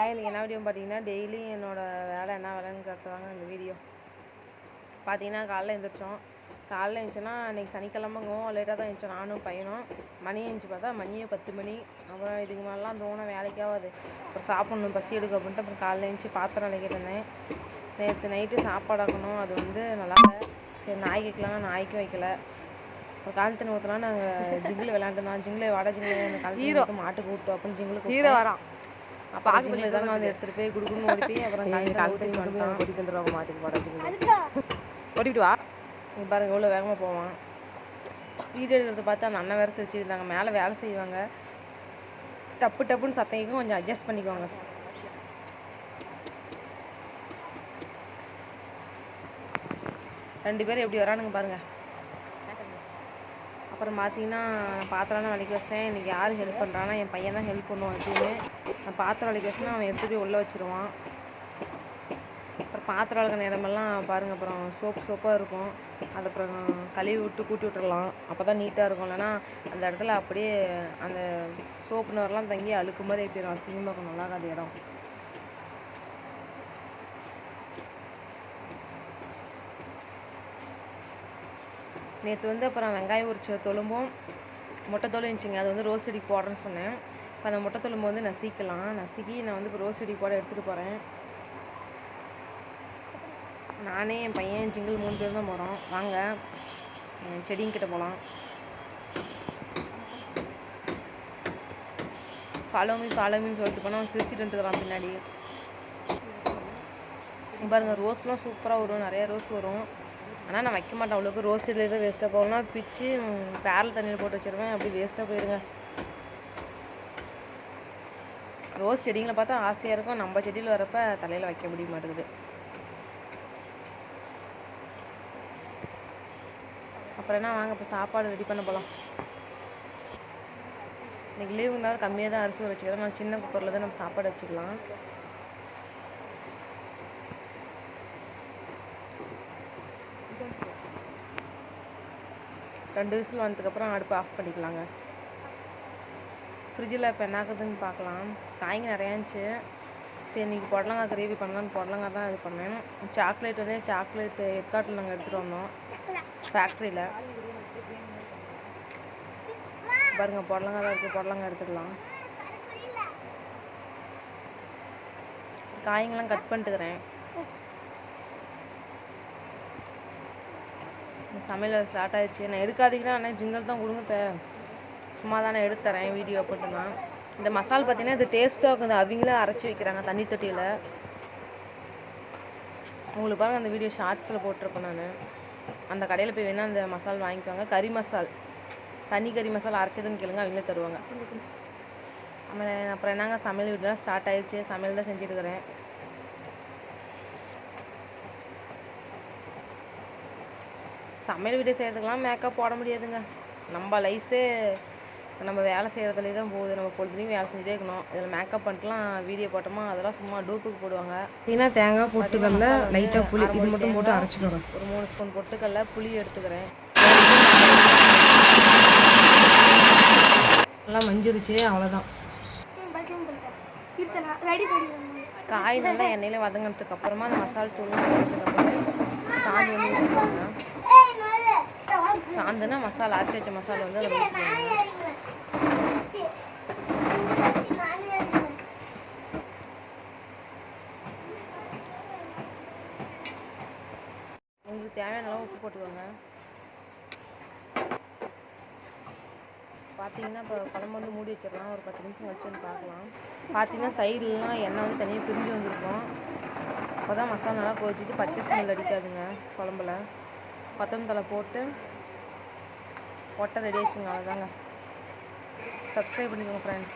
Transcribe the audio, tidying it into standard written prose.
Hi, இன்றைக்கி என்ன video பார்த்தீங்கன்னா டெய்லியும் என்னோடய வேலை என்ன வேலைன்னு கேட்குறாங்க இந்த வீடியோ. பார்த்தீங்கன்னா காலைல எழுந்திரிச்சோம். காலைல எழுந்துச்சோன்னா இன்றைக்கி சனிக்கிழமைங்கும் லேட்டாக தான் எழுந்திரிச்சோம். நானும் பையனும் மணி எழுந்துச்சி பார்த்தா மணியே 10 மணி. அப்புறம் இதுக்கு மேலாம் தோணும் வேலைக்காகாது, அப்புறம் சாப்பிட்ணும் பசி எடுக்க அப்படின்ட்டு அப்புறம் காலைல எழுந்துச்சி பாத்திரம் விளக்கிட்டு இருந்தேன். நேற்று நைட்டு சாப்பாடு ஆக்கணும், அது நல்லா இல்லை. சரி நாய்க்கு வைக்கலாம்னா நாய்க்கும் வைக்கல. ஒரு கால் தண்ணி ஊற்றலாம். நாங்கள் ஜிங்கில் விளாண்டுருந்தோம். ஜிங்கில் வாடகை ஜிங்கில் கால் மாட்டுக்கு ஊற்றும் அப்படின்னு ஜிங்கிலுக்கு ஹீரோ வரான். அப்போ ஆகுபில் தான் வந்து எடுத்துகிட்டு போய் குடுக்குன்னு ஓடி போய் அப்புறம் கொட்டி தந்துடுவாங்க மாட்டுக்கு வாடகை ஓட்டிட்டு வா. நீ பாருங்க எவ்வளோ வேகமாக போவான். வீடியோ எடுக்கிறத பார்த்து அந்த அண்ணன் வேறு சிரிச்சுருந்தாங்க. மேலே வேலை செய்வாங்க, டப்பு டப்புன்னு சத்தைக்கும் கொஞ்சம் அட்ஜஸ்ட் பண்ணிக்குவாங்க. ரெண்டு பேரும் எப்படி வரானுங்க பாருங்கள். அப்புறம் பார்த்தீங்கன்னா பாத்திரம்லாம் விளக்கி வச்சேன். இன்றைக்கி யார் ஹெல்ப் பண்ணுறான்னா என் பையன் தான் ஹெல்ப் பண்ணுவான். எப்பயுமே நான் பாத்திரம் விளக்கி வச்சேன்னா அவன் எடுத்து போய் உள்ளே வச்சுருவான். அப்புறம் பாத்திரம் விளக்க நேரமெல்லாம் பாருங்கள், அப்புறம் சோப்பாக இருக்கும். அதை அப்புறம் கழுவி விட்டு கூட்டி விட்டுடலாம், அப்போ தான் நீட்டாக இருக்கும். இல்லைன்னா அந்த இடத்துல அப்படியே அந்த சோப்பு நோரெலாம் தங்கி அழுக்கு மாதிரி ஏற்றிடும், அசிங்கமாக இருக்கும், நல்லா இருக்காது இடம். நேற்று அப்புறம் வெங்காயம் உரிச்ச தொழும்பும் முட்டை தோலும் இருந்துச்சுங்க. அது ரோஸ் செடிக்கு போடுறேன்னு சொன்னேன். இப்போ அந்த முட்டை தொழும்பு நசுக்கலாம். நசுக்கி நான் இப்போ ரோஸ் செடிக்கு போட எடுத்துகிட்டு போகிறேன். நானே என் பையன் ஜிங்கிள் 3 பேர் தான் போகிறோம். வாங்க செடிங்கிட்ட போகலாம். ஃபாலோமின்னு சொல்லிட்டு போனால் அவன் சிரிச்சுட்டு வந்துக்கிறான் பின்னாடி. பாருங்கள் ரோஸ்லாம் சூப்பராக வரும், நிறையா ரோஸ் வரும். ஆனால் நான் வைக்க மாட்டேன் அவ்வளோக்கு. ரோஸ் செடியில் தான் வேஸ்ட்டாக போகலாம், பிச்சு பேரல் தண்ணியில் போட்டு வச்சுருவேன். அப்படி வேஸ்ட்டாக போயிடுங்க. ரோஸ் செடிங்களை பார்த்தா ஆசையாக இருக்கும், நம்ம செடியில் வரப்போ தலையில் வைக்க முடிய மாட்டேங்குது. அப்புறம் என்ன, வாங்க இப்போ சாப்பாடு ரெடி பண்ண போகலாம். இன்றைக்கி லீவு இருந்தாலும் கம்மியாக தான் அரிசி வச்சுக்கிறேன். நான் சின்ன குக்கரில் தான் நம்ம சாப்பாடு வச்சுக்கலாம். ரெண்டு விசில் வந்ததுக்கப்புறம் அடுப்பு ஆஃப் பண்ணிக்கலாங்க. ஃப்ரிட்ஜில் இப்போ என்ன ஆகுதுன்னு பார்க்கலாம். காய்ங்க நிறையா இருந்துச்சு. சரி இன்றைக்கி புடலங்காய் கிரேவி பண்ணலான்னு புடலங்காய் தான் இது பண்ணேன். சாக்லேட்டு ஏற்காட்டில் நாங்கள் எடுத்துகிட்டு வந்தோம் ஃபேக்ட்ரியில். பாருங்கள் புடலங்காய் தான் இருக்குது, புடலங்காய் எடுத்துக்கலாம். காய்ங்கெல்லாம் கட் பண்ணிட்டுக்கிறேன். சமையல் ஸ்டார்ட் ஆகிடுச்சு. நான் எடுக்காதீங்கன்னா அண்ணே ஜிங்கல் தான் கொடுங்க, சும்மா தானே எடுத்துறேன் வீடியோ போட்டுதான். இந்த மசால் பார்த்தீங்கன்னா இது டேஸ்ட்டாக இருக்குது. அவங்களே அரைச்சி வைக்கிறாங்க தண்ணி தொட்டியில். உங்களுக்கு பாருங்கள் அந்த வீடியோ ஷார்ட்ஸில் போட்டிருப்பேன் நான். அந்த கடையில் போய் வேணால் அந்த மசால் வாங்கிக்குவாங்க. கறி மசால், தனி கறி மசாலா அரைச்சதுன்னு கேளுங்க, அவங்களே தருவாங்க. அப்புறம் என்னங்க சமையல் வீடியோலாம் ஸ்டார்ட் ஆகிடுச்சு. சமையல் தான் செஞ்சுருக்கிறேன். சமையல் வீடியோ செய்கிறதுக்கெலாம் மேக்கப் போட முடியாதுங்க. நம்ம லைஃபே நம்ம வேலை செய்கிறதுலே தான் போகுது. நம்ம பொழுதுலையும் வேலை செஞ்சுட்டே இருக்கணும். இதில் மேக்கப் பண்ணிட்டுலாம் வீடியோ போட்டோமா அதெல்லாம் சும்மா டூப்புக்கு போடுவாங்க. பார்த்தீங்கன்னா தேங்காய் பொட்டுக்கல்ல லைட்டாக புளி இது மட்டும் போட்டு அரைச்சிக்கிறோம். ஒரு 3 ஸ்பூன் பொட்டுக்கல்ல புளி எடுத்துக்கிறேன். நல்லா மஞ்சிருச்சு, அவ்வளோதான். காய் நல்லா எண்ணெயில் வதங்கினதுக்கு அப்புறமா அந்த மசாலா தூள் சாந்துன்னா மசாலா அரைச்சி வச்ச மசாலா அதில் ஊற்றிடுவாங்க. உங்களுக்கு தேவையான அளவு உப்பு போட்டுக்கோங்க. பார்த்தீங்கன்னா இப்போ குழம்பு மூடி வச்சிடலாம். ஒரு 10 நிமிஷம் கழிச்சு பார்க்கலாம். பார்த்தீங்கன்னா சைட்லாம் எண்ணெய் தனியாக பிரிஞ்சு வந்திருக்கும். அப்போ தான் மசாலா நல்லா கொதிச்சிட்டு பச்சை ஸ்மெல் அடிக்காதுங்க குழம்புல. கொத்தமல்லி தழை போட்டு ஒட்டை ரெடி ஆச்சுங்க. அவ்வளோதாங்க. சப்ஸ்கிரைப் பண்ணிக்கோங்க ஃப்ரெண்ட்ஸ்.